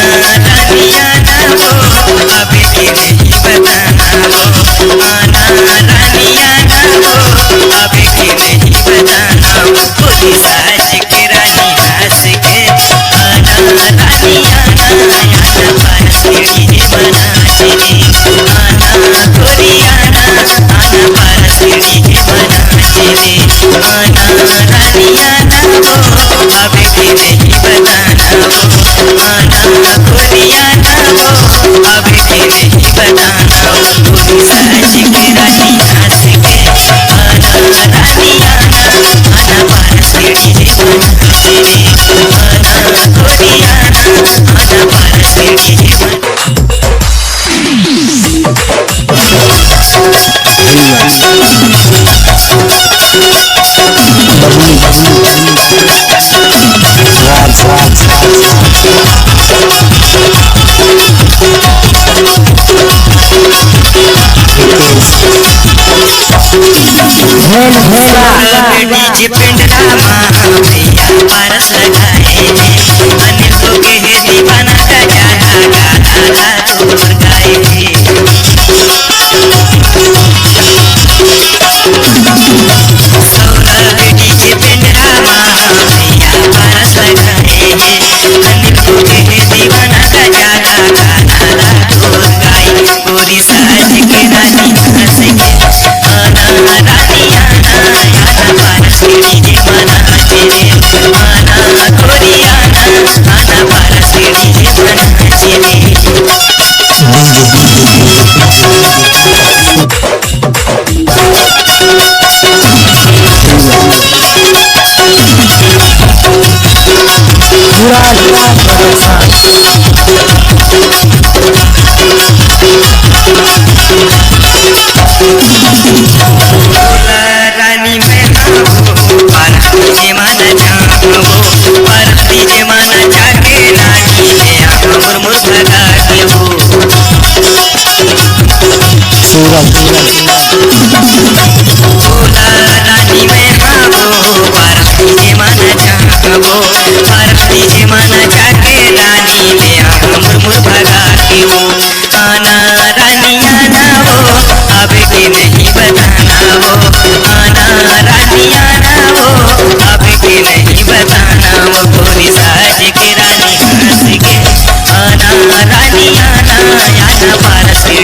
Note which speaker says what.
Speaker 1: रानिया ना वो अब की नहीं बताना वो आना रानिया ना वो अब की नहीं बताना पूरी साज के रानी हंस के आना रानिया ना आना पारस तेरी बना चली आना गोरी आना आना पारस तेरी बना चली आना रानिया ना वो अब की नहीं बताना वो आना गोरिया ना वो अब की नहीं बताना पूरी साज के रानी हंस के आना रानिया ना आना पारस तेरी बना चली आना गोरिया ना आना पारस तेरी डीजे पिंडरा भैया पारस लगाए अनिल को के दीवाना का गाना गाना दूर गाए सौरभ डीजे पिंडरा भैया पारस लगाए अनिल को के दीवाना का गाना गाना दूर गाए गोरी साज के रानी हंस के आना रानिया ना आना पारस तेरी बना चले आना गोरिया ना आना पारस तेरी बना चले
Speaker 2: पूरा